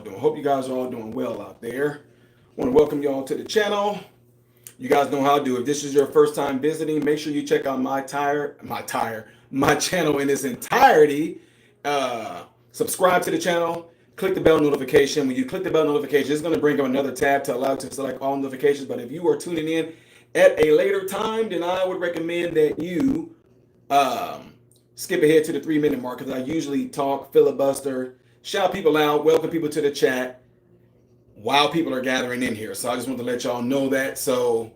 doing? Hope you guys are all doing well out there. I want to welcome y'all to the channel. You guys know how to do it. If this is your first time visiting, make sure you check out my channel in its entirety. Subscribe to the channel. Click the bell notification. When you click the bell notification, it's going to bring up another tab to allow you to select all notifications. But if you are tuning in at a later time, then I would recommend that you skip ahead to the 3-minute mark, because I usually talk, filibuster, shout people out, welcome people to the chat while people are gathering in here. So I just want to let y'all know that. So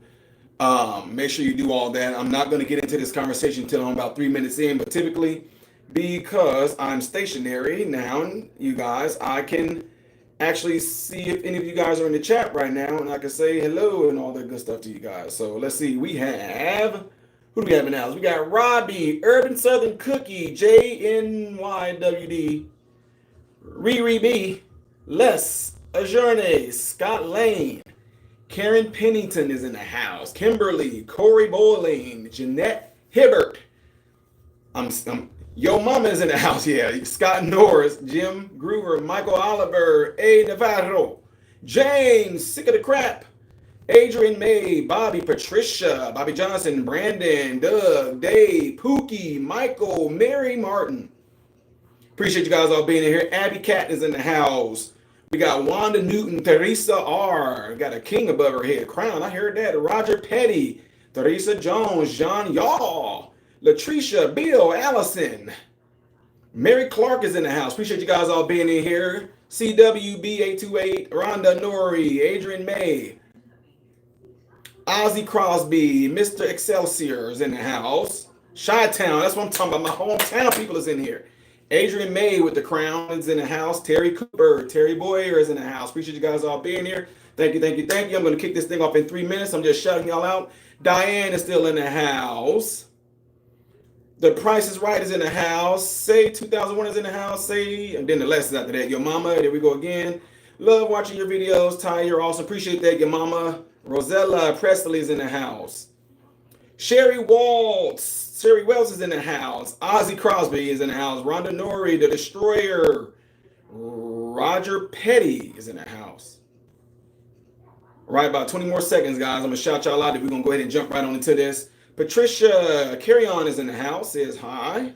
make sure you do all that. I'm not going to get into this conversation until I'm about 3 minutes in, but typically, because I'm stationary now, you guys, I can actually see if any of you guys are in the chat right now, and I can say hello and all that good stuff to you guys. So let's see. We have, who do we have in the house? We got Robbie, Urban Southern Cookie, JNYWD, Riri B, Les, Ajourne, Scott Lane, Karen Pennington is in the house, Kimberly, Corey Boyling, Jeanette Hibbert, Yo Mama is in the house, yeah. Scott Norris, Jim Groover, Michael Oliver, A. Navarro, James, Sick of the Crap, Adrian May, Bobby, Patricia, Bobby Johnson, Brandon, Doug, Dave, Pookie, Michael, Mary Martin. Appreciate you guys all being in here. Abby Cat is in the house. We got Wanda Newton, Teresa R. Got a king above her head. Crown, I heard that. Roger Petty, Teresa Jones, John Yaw, Latricia, Bill, Allison, Mary Clark is in the house. Appreciate you guys all being in here. CWB828, Rhonda Nori, Adrian May, Ozzy Crosby, Mr. Excelsior is in the house. Chi-Town, that's what I'm talking about. My hometown people is in here. Adrian May with the crown is in the house. Terry Cooper, Terry Boyer is in the house. Appreciate you guys all being here. Thank you, thank you, thank you. I'm going to kick this thing off in 3 minutes. I'm just shouting y'all out. Diane is still in the house. The Price is Right is in the house. Say 2001 is in the house. Say, and then the lessons after that. Your Mama, there we go again. Love watching your videos. Ty, you're awesome. Appreciate that. Your Mama. Rosella Presley is in the house. Sherry Wells is in the house. Ozzy Crosby is in the house. Rhonda Nori, the Destroyer. Roger Petty is in the house. All right, about 20 more seconds, guys. I'm going to shout y'all out. We're going to go ahead and jump right on into this. Patricia Carry On is in the house, says hi.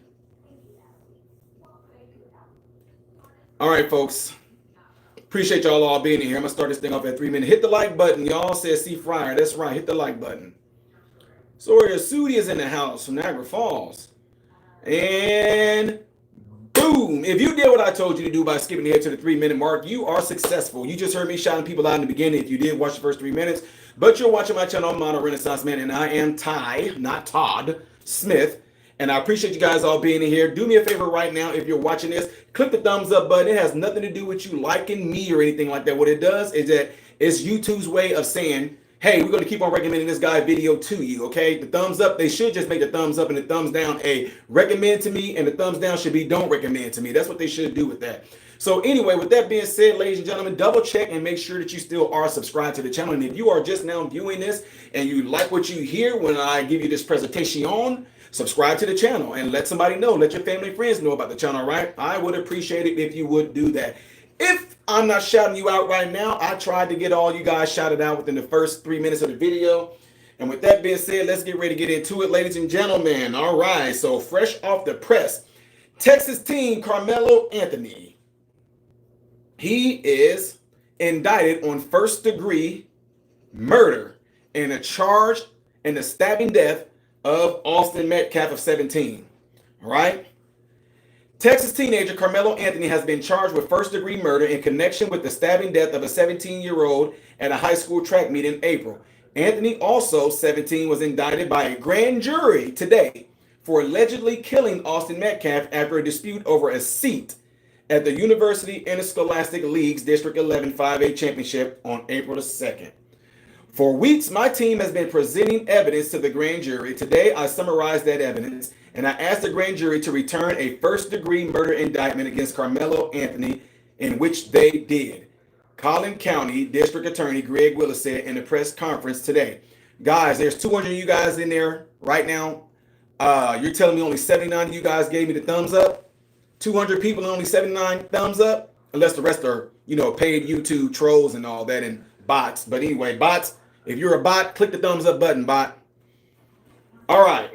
All right, folks. Appreciate y'all all being here. I'm going to start this thing off at 3 minutes. Hit the like button. Y'all says C. Fryer. That's right. Hit the like button. Sawyer Sudi is in the house from Niagara Falls. And boom. If you did what I told you to do by skipping ahead to the 3-minute mark, you are successful. You just heard me shouting people out in the beginning if you did watch the first 3 minutes. But you're watching my channel, I'm Mono Renaissance Man, and I am Ty, not Todd, Smith. And I appreciate you guys all being in here. Do me a favor right now, if you're watching this, click the thumbs up button. It has nothing to do with you liking me or anything like that. What it does is that it's YouTube's way of saying, hey, we're going to keep on recommending this guy video to you, okay? The thumbs up, they should just make the thumbs up and the thumbs down a recommend to me, and the thumbs down should be don't recommend to me. That's what they should do with that. So anyway, with that being said, ladies and gentlemen, double check and make sure that you still are subscribed to the channel. And if you are just now viewing this and you like what you hear when I give you this presentation, subscribe to the channel and let somebody know. Let your family and friends know about the channel, right? I would appreciate it if you would do that. If I'm not shouting you out right now, I tried to get all you guys shouted out within the first 3 minutes of the video. And with that being said, let's get ready to get into it, ladies and gentlemen. All right, so fresh off the press, Texas teen Karmelo Anthony. He is indicted on first-degree murder and a charge in the stabbing death of Austin Metcalf of 17. All right? Texas teenager Karmelo Anthony has been charged with first-degree murder in connection with the stabbing death of a 17-year-old at a high school track meet in April. Anthony, also 17, was indicted by a grand jury today for allegedly killing Austin Metcalf after a dispute over a seat at the University Interscholastic League's District 11 5A Championship on April the 2nd. For weeks, my team has been presenting evidence to the grand jury. Today, I summarized that evidence, and I asked the grand jury to return a first-degree murder indictment against Karmelo Anthony, in which they did. Collin County District Attorney Greg Willis said in a press conference today. Guys, there's 200 of you guys in there right now. You're telling me only 79 of you guys gave me the thumbs up? 200 people and only 79 thumbs up? Unless the rest are paid YouTube trolls and all that and bots. But anyway, bots, if you're a bot, click the thumbs up button, bot. All right.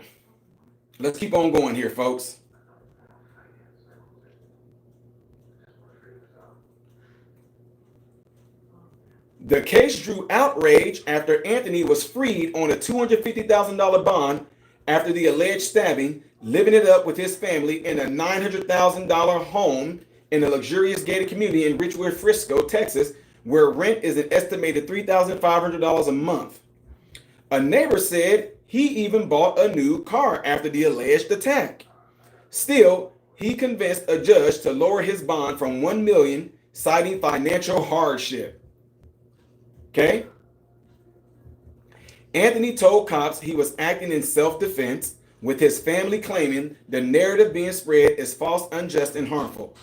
Let's keep on going here, folks. The case drew outrage after Anthony was freed on a $250,000 bond after the alleged stabbing, living it up with his family in a $900,000 home in a luxurious gated community in Richwood, Frisco, Texas, where rent is an estimated $3,500 a month. A neighbor said he even bought a new car after the alleged attack. Still, he convinced a judge to lower his bond from $1 million, citing financial hardship. Okay? Anthony told cops he was acting in self-defense, with his family claiming the narrative being spread is false, unjust, and harmful.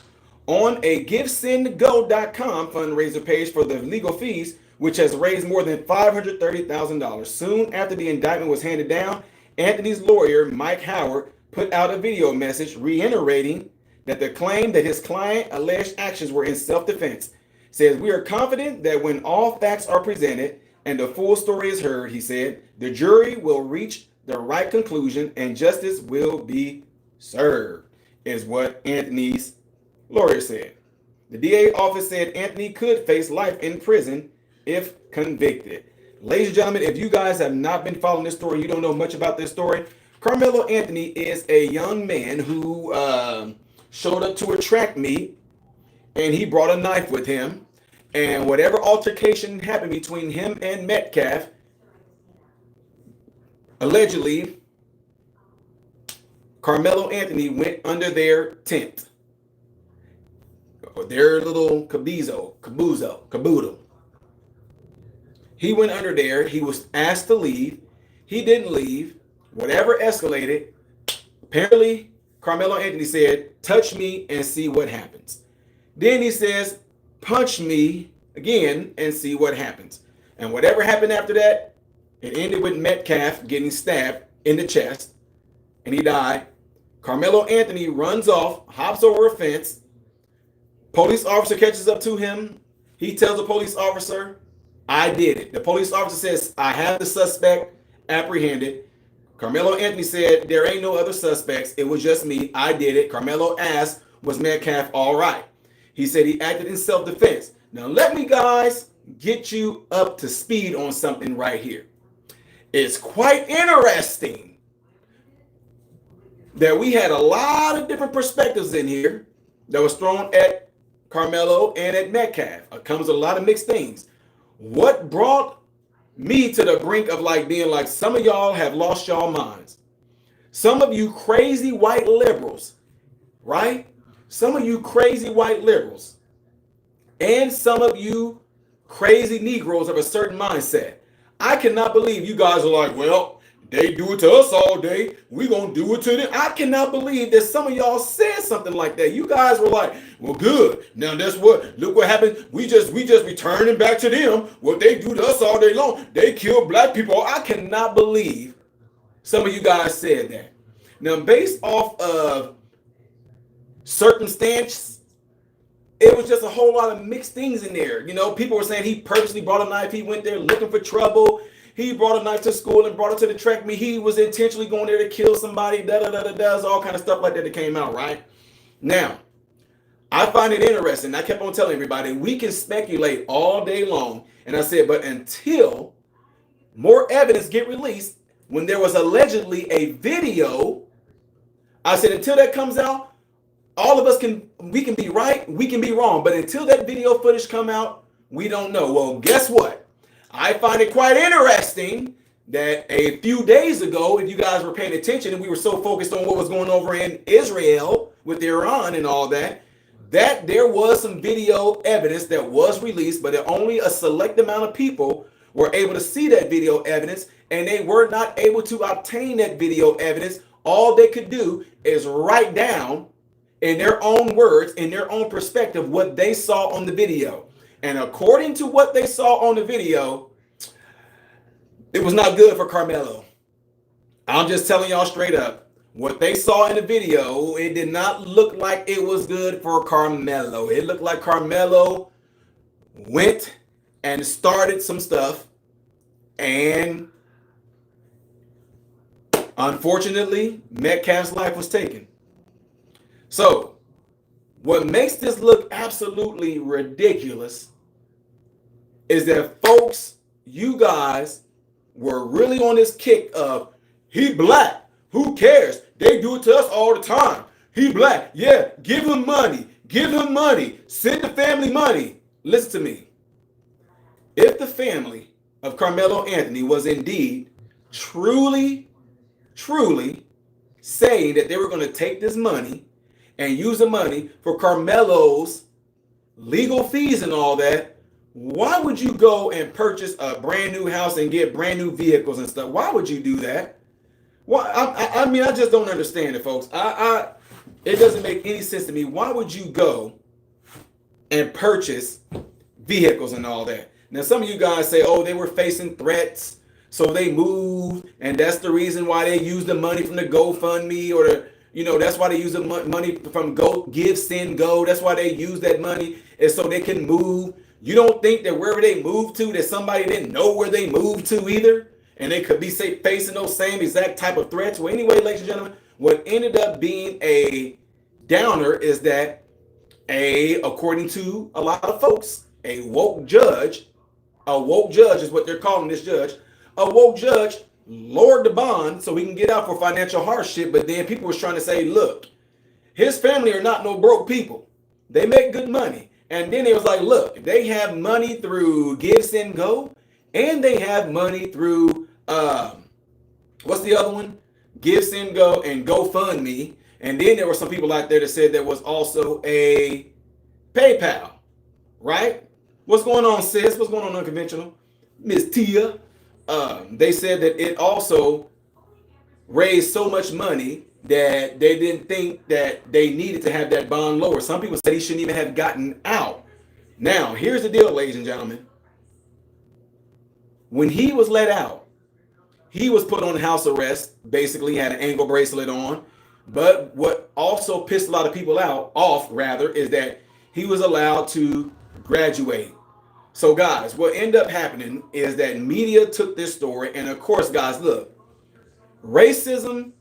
On a GiveSendGo.com fundraiser page for the legal fees, which has raised more than $530,000. Soon after the indictment was handed down, Anthony's lawyer, Mike Howard, put out a video message reiterating that the claim that his client alleged actions were in self-defense. Says, we are confident that when all facts are presented and the full story is heard, he said, the jury will reach the right conclusion and justice will be served, is what Anthony's lawyer said. The DA office said Anthony could face life in prison if convicted. Ladies and gentlemen, if you guys have not been following this story, you don't know much about this story, Karmelo Anthony is a young man who showed up to a track meet, and he brought a knife with him. And whatever altercation happened between him and Metcalf, allegedly, Karmelo Anthony went under their tent, or their little caboodle. He went under there. He was asked to leave. He didn't leave. Whatever escalated, apparently Karmelo Anthony said, touch me and see what happens. Then he says, punch me again and see what happens. And whatever happened after that, it ended with Metcalf getting stabbed in the chest, and he died. Karmelo Anthony runs off, hops over a fence. Police officer catches up to him. He tells the police officer, I did it. The police officer says, I have the suspect apprehended. Karmelo Anthony said, there ain't no other suspects. It was just me. I did it. Karmelo asked, was Metcalf all right? He said he acted in self-defense. Now let me, guys, get you up to speed on something right here. It's quite interesting that we had a lot of different perspectives in here that was thrown at Karmelo and at Metcalf. It comes with a lot of mixed things. What brought me to the brink of being like, some of y'all have lost y'all minds. Some of you crazy white liberals, right? Some of you crazy white liberals and some of you crazy Negroes of a certain mindset. I cannot believe you guys are like, well, they do it to us all day. We're going to do it to them. I cannot believe that some of y'all said something like that. You guys were like, well, good. Now that's look what happened. We just returning back to them what they do to us all day long. They kill black people. I cannot believe some of you guys said that. Now, based off of circumstance, it was just a whole lot of mixed things in there. People were saying he purposely brought a knife. He went there looking for trouble. He brought a knife to school and brought it to the track meet. He was intentionally going there to kill somebody. All kind of stuff like that came out, right? Now, I find it interesting. I kept on telling everybody, we can speculate all day long. And I said, but until more evidence get released, when there was allegedly a video, I said, until that comes out, all of us we can be right, we can be wrong. But until that video footage come out, we don't know. Well, guess what? I find it quite interesting that a few days ago, if you guys were paying attention and we were so focused on what was going over in Israel with Iran and all that, that there was some video evidence that was released, but only a select amount of people were able to see that video evidence, and they were not able to obtain that video evidence. All they could do is write down in their own words, in their own perspective, what they saw on the video. And according to what they saw on the video, it was not good for Karmelo. I'm just telling y'all straight up. What they saw in the video, it did not look like it was good for Karmelo. It looked like Karmelo went and started some stuff, and unfortunately, Metcalf's life was taken. So, what makes this look absolutely ridiculous is that, folks, you guys were really on this kick of, he black, who cares? They do it to us all the time. He black, yeah, give him money, send the family money. Listen to me. If the family of Karmelo Anthony was indeed truly saying that they were going to take this money and use the money for Karmelo's legal fees and all that, why would you go and purchase a brand new house and get brand new vehicles and stuff? Why would you do that? Well, I mean, I just don't understand it, folks. It doesn't make any sense to me. Why would you go and purchase vehicles and all that? Now, some of you guys say, oh, they were facing threats, so they moved, and that's the reason why they used the money from the GoFundMe, or that's why they use the money from Give, Send, Go. That's why they use that money, is so they can move. You don't think that wherever they moved to, that somebody didn't know where they moved to either, and they could be facing those same exact type of threats? Well, anyway, ladies and gentlemen, what ended up being a downer is that according to a lot of folks, a woke judge is what they're calling this judge. A woke judge lowered the bond so he can get out for financial hardship. But then people was trying to say, look, his family are not no broke people. They make good money. And then it was like, look, they have money through Give, Send, Go, and they have money through what's the other one? Give, Send, Go, and GoFundMe. And then there were some people out there that said there was also a PayPal, right? What's going on, sis? What's going on, Unconventional? Miss Tia. They said that it also raised so much money that they didn't think that they needed to have that bond lower. Some people said he shouldn't even have gotten out. Now, here's the deal, ladies and gentlemen. When he was let out, he was put on house arrest, basically had an ankle bracelet on. But what also pissed a lot of people off, is that he was allowed to graduate. So, guys, what ended up happening is that media took this story, and of course, guys, look, racism,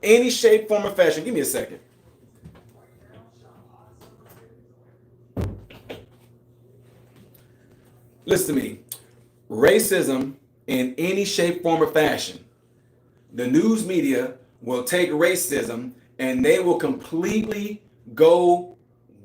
any shape, form, or fashion. Give me a second. Listen to me. Racism in any shape, form, or fashion. The news media will take racism and they will completely go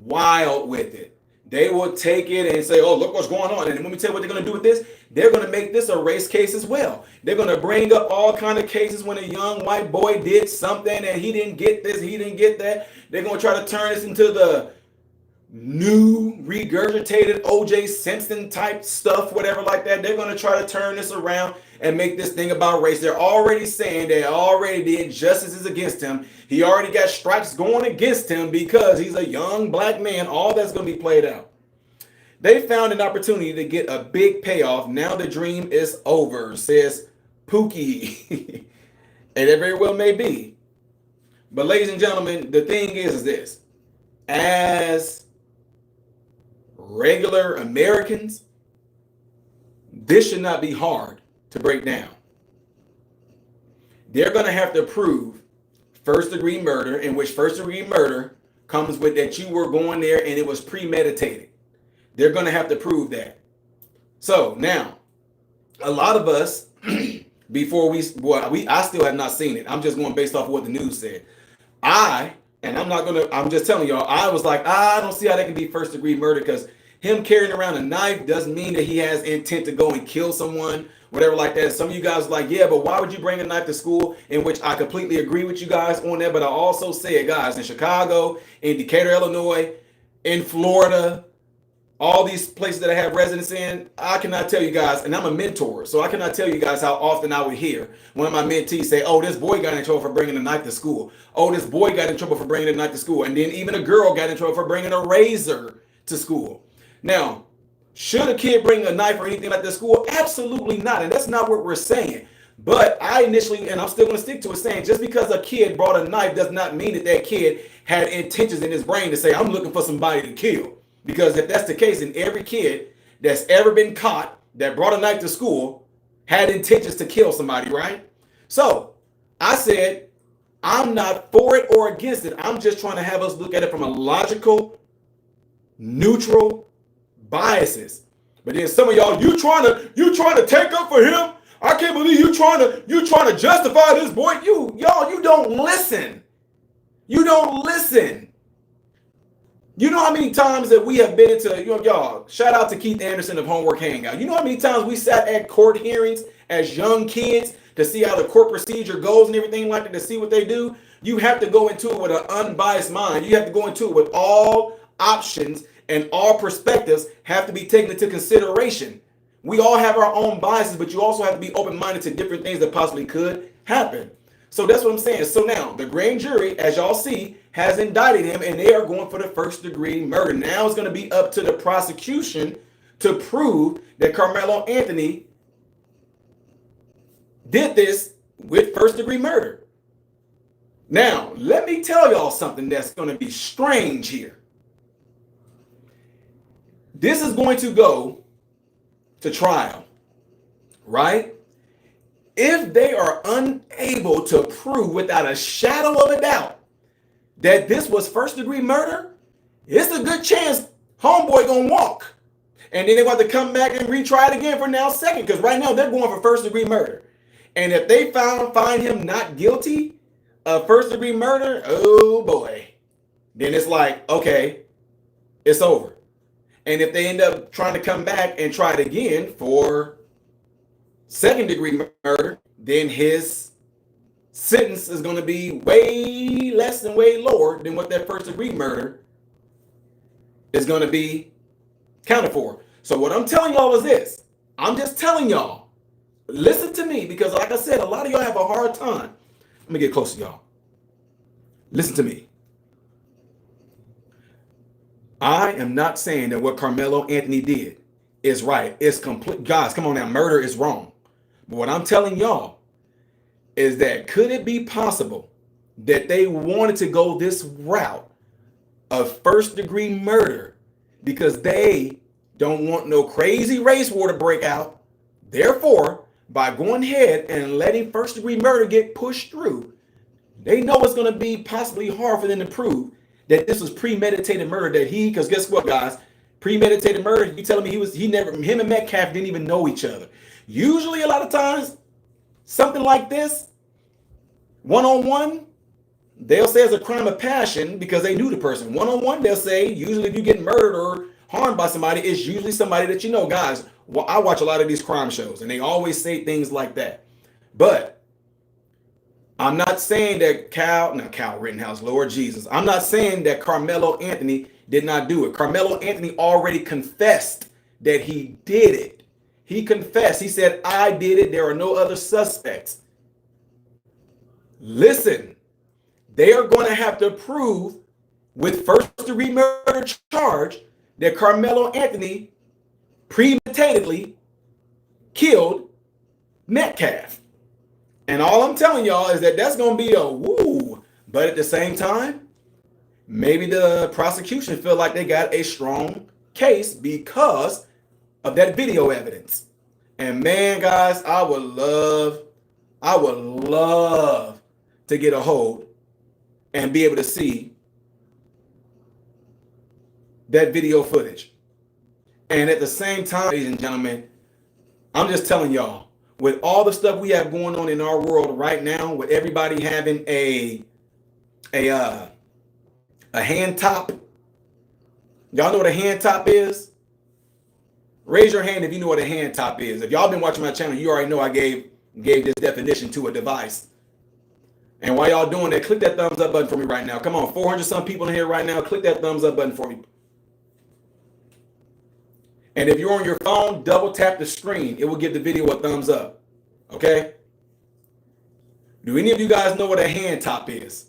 wild with it. They will take it and say, oh, look what's going on. And let me tell you what they're going to do with this. They're going to make this a race case as well. They're going to bring up all kind of cases when a young white boy did something and he didn't get this, he didn't get that. They're going to try to turn this into the new regurgitated O.J. Simpson type stuff, whatever like that. They're going to try to turn this around and make this thing about race. They're already saying they already did justices against him. He already got strikes going against him because he's a young black man. All that's going to be played out. They found an opportunity to get a big payoff. Now the dream is over, says Pookie. And it very well may be. But ladies and gentlemen, the thing is this. As regular Americans, this should not be hard to break down. They're going to have to prove first-degree murder, in which first-degree murder comes with that you were going there and it was premeditated. They're going to have to prove that. So now, a lot of us, I still have not seen it. I'm just going based off of what the news said. I'm just telling y'all, I was like, I don't see how that can be first-degree murder, because him carrying around a knife doesn't mean that he has intent to go and kill someone, whatever like that. Some of you guys are like, yeah, but why would you bring a knife to school? In which I completely agree with you guys on that. But I also said, guys, in Chicago, in Decatur, Illinois, in Florida, all these places that I have residence in, I cannot tell you guys, and I'm a mentor, so I cannot tell you guys how often I would hear one of my mentees say, oh, this boy got in trouble for bringing a knife to school. Oh, this boy got in trouble for bringing a knife to school. And then even a girl got in trouble for bringing a razor to school. Now, should a kid bring a knife or anything like that to school? Absolutely not. And that's not what we're saying. But I initially, and I'm still going to stick to it, saying just because a kid brought a knife does not mean that that kid had intentions in his brain to say, I'm looking for somebody to kill. Because if that's the case, then every kid that's ever been caught that brought a knife to school had intentions to kill somebody, right? So I said, I'm not for it or against it. I'm just trying to have us look at it from a logical, neutral biases. But then some of y'all, you trying to take up for him. I can't believe you trying to justify this boy. You don't listen. You don't listen. You know how many times that we have been into, y'all, shout out to Keith Anderson of Homework Hangout. You know how many times we sat at court hearings as young kids to see how the court procedure goes and everything like that, to see what they do? You have to go into it with an unbiased mind. You have to go into it with all options, and all perspectives have to be taken into consideration. We all have our own biases, but you also have to be open-minded to different things that possibly could happen. So that's what I'm saying. So now the grand jury, as y'all see, has indicted him, and they are going for the first-degree murder. Now it's going to be up to the prosecution to prove that Karmelo Anthony did this with first-degree murder. Now, let me tell y'all something that's going to be strange here. This is going to go to trial, right? If they are unable to prove without a shadow of a doubt that this was first-degree murder, it's a good chance homeboy gonna walk. And then they want to come back and retry it again for now second, because right now they're going for first-degree murder. And if they find him not guilty of first-degree murder, oh boy, then it's like, okay, it's over. And if they end up trying to come back and try it again for second-degree murder, then his sentence is going to be way less and way lower than what that first-degree murder is going to be counted for. So what I'm telling y'all is this. I'm just telling y'all, listen to me, because like I said, a lot of y'all have a hard time. Let me get close to y'all. Listen to me. I am not saying that what Karmelo Anthony did is right. It's complete. Guys, come on now. Murder is wrong. But what I'm telling y'all is that could it be possible that they wanted to go this route of first-degree murder because they don't want no crazy race war to break out? Therefore, by going ahead and letting first-degree murder get pushed through, they know it's going to be possibly hard for them to prove that this was premeditated murder, that because guess what, guys? Premeditated murder, you telling me him and Metcalf didn't even know each other. Usually, a lot of times, something like this, one-on-one, they'll say it's a crime of passion because they knew the person. One-on-one, they'll say, usually if you get murdered or harmed by somebody, it's usually somebody that you know. Guys, well, I watch a lot of these crime shows, and they always say things like that. But I'm not saying that Kyle Rittenhouse, Lord Jesus. I'm not saying that Karmelo Anthony did not do it. Karmelo Anthony already confessed that he did it. He confessed. He said, I did it. There are no other suspects. Listen, they are going to have to prove with first-degree murder charge that Karmelo Anthony premeditatedly killed Metcalf. And all I'm telling y'all is that that's going to be a woo. But at the same time, maybe the prosecution feel like they got a strong case because of that video evidence. And man, guys, I would love to get a hold and be able to see that video footage. And at the same time, ladies and gentlemen, I'm just telling y'all, with all the stuff we have going on in our world right now, with everybody having a hand top, y'all know what a hand top is? Raise your hand if you know what a hand top is. If y'all been watching my channel, you already know I gave this definition to a device. And while y'all doing that, click that thumbs up button for me right now. Come on, 400 some people in here right now. Click that thumbs up button for me. And if you're on your phone, double tap the screen. It will give the video a thumbs up. Okay? Do any of you guys know what a hand top is?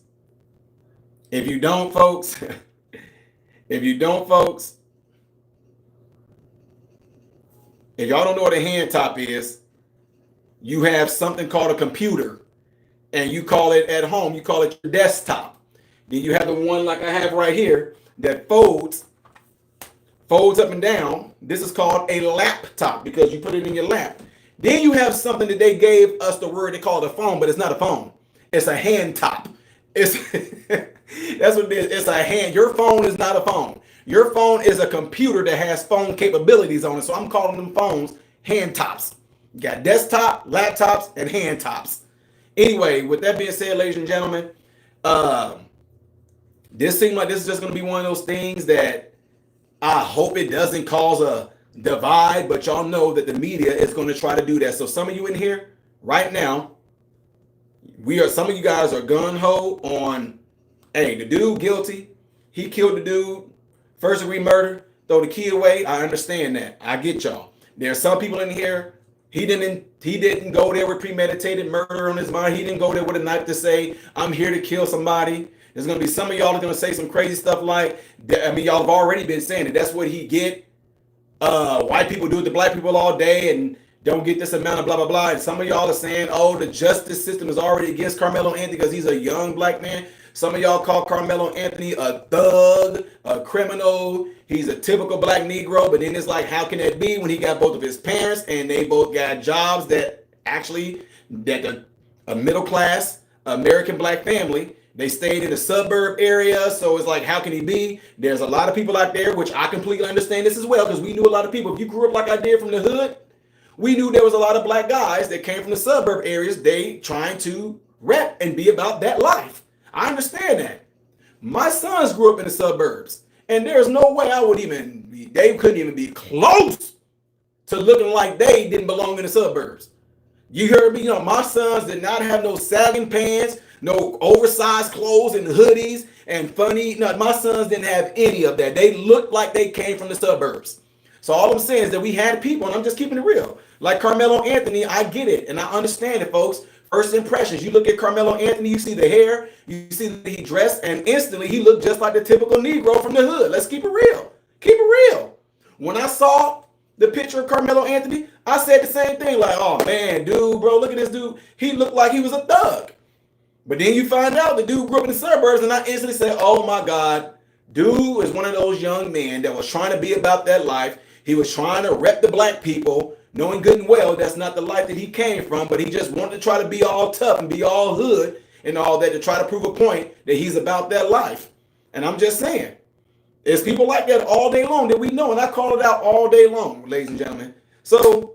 If you don't, folks, if y'all don't know what a hand top is, you have something called a computer, and you call it at home, you call it your desktop. Then you have the one like I have right here that folds folds up and down. This is called a laptop because you put it in your lap. Then you have something that they gave us the word they call a phone, but it's not a phone. It's a hand top. It's that's what it is. It's a hand. Your phone is not a phone. Your phone is a computer that has phone capabilities on it. So I'm calling them phones hand tops. You got desktop, laptops, and hand tops. Anyway, with that being said, ladies and gentlemen, this seems like this is just going to be one of those things that I hope it doesn't cause a divide, but y'all know that the media is going to try to do that. So some of you in here right now, some of you guys are gun-ho on, hey, the dude guilty. He killed the dude, first degree murder, throw the key away. I understand that. I get y'all. There are some people in here, he didn't go there with premeditated murder on his mind. He didn't go there with a knife to say, I'm here to kill somebody. There's going to be some of y'all are going to say some crazy stuff like, y'all have already been saying it. That's what he get. White people do it to black people all day and don't get this amount of blah, blah, blah. And some of y'all are saying, oh, the justice system is already against Karmelo Anthony because he's a young black man. Some of y'all call Karmelo Anthony a thug, a criminal. He's a typical black Negro. But then it's like, how can that be when he got both of his parents and they both got jobs that a middle class American black family, they stayed in the suburb area. So it's like, how can he be? There's a lot of people out there, which I completely understand this as well, because we knew a lot of people. If you grew up like I did from the hood, we knew there was a lot of black guys that came from the suburb areas. They trying to rep and be about that life. I understand that. My sons grew up in the suburbs, and there's no way they couldn't even be close to looking like they didn't belong in the suburbs. You heard me? My sons did not have no sagging pants, no oversized clothes and hoodies and funny. No, my sons didn't have any of that. They looked like they came from the suburbs. So all I'm saying is that we had people, and I'm just keeping it real. Like Karmelo Anthony, I get it, and I understand it, folks. First impressions, you look at Karmelo Anthony, you see the hair, you see that he dressed, and instantly he looked just like the typical Negro from the hood. Let's keep it real. Keep it real. When I saw the picture of Karmelo Anthony, I said the same thing, like, oh man, dude, bro, look at this dude. He looked like he was a thug. But then you find out the dude grew up in the suburbs, and I instantly said, oh my God, dude is one of those young men that was trying to be about that life. He was trying to rep the black people, knowing good and well that's not the life that he came from, but he just wanted to try to be all tough and be all hood and all that to try to prove a point that he's about that life. And I'm just saying, there's people like that all day long that we know, and I call it out all day long, ladies and gentlemen. So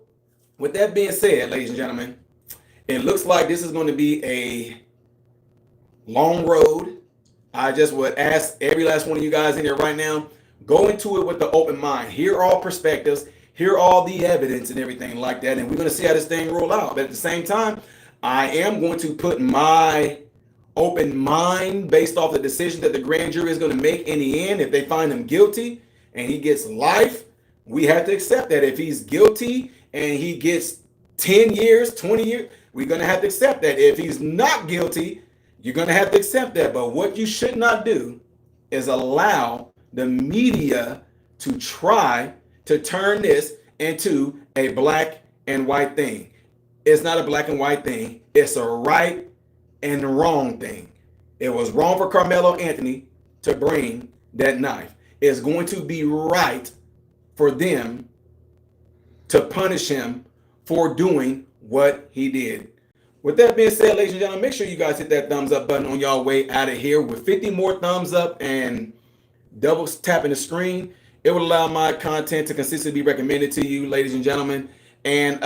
with that being said, ladies and gentlemen, it looks like this is going to be a long road. I just would ask every last one of you guys in here right now, go into it with the open mind. Hear all perspectives. Hear all the evidence and everything like that. And we're going to see how this thing roll out. But at the same time, I am going to put my open mind based off the decision that the grand jury is going to make in the end. If they find him guilty and he gets life, we have to accept that. If he's guilty and he gets 10 years, 20 years, we're going to have to accept that. If he's not guilty, you're going to have to accept that. But what you should not do is allow the media to try to turn this into a black and white thing. It's not a black and white thing. It's a right and wrong thing. It was wrong for Karmelo Anthony to bring that knife. It's going to be right for them to punish him for doing what he did. With that being said, ladies and gentlemen, make sure you guys hit that thumbs up button on y'all way out of here. With 50 more thumbs up and double tapping the screen, it will allow my content to consistently be recommended to you, ladies and gentlemen. And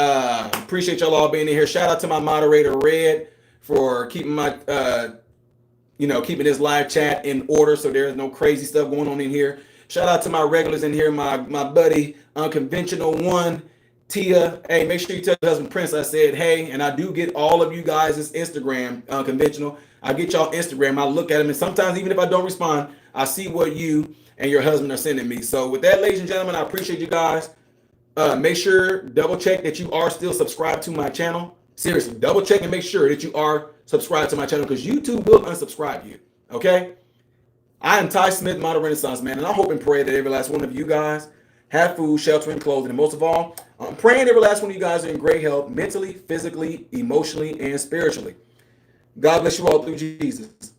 appreciate y'all all being in here. Shout out to my moderator, Red, for keeping my, keeping this live chat in order so there's no crazy stuff going on in here. Shout out to my regulars in here, my buddy, Unconventional One, Tia. Hey, make sure you tell your husband Prince I said hey. And I do get all of you guys' Instagram, Unconventional. I get y'all Instagram. I look at them, and sometimes even if I don't respond, I see what you and your husband are sending me. So with that, ladies and gentlemen, I appreciate you guys. Make sure, double check that you are still subscribed to my channel. Seriously, double check and make sure that you are subscribed to my channel, because YouTube will unsubscribe you. Okay? I am Ty Smith, Modern Renaissance Man, and I hope and pray that every last one of you guys have food, shelter, and clothing. And most of all, I'm praying every last one of you guys are in great health, mentally, physically, emotionally, and spiritually. God bless you all through Jesus.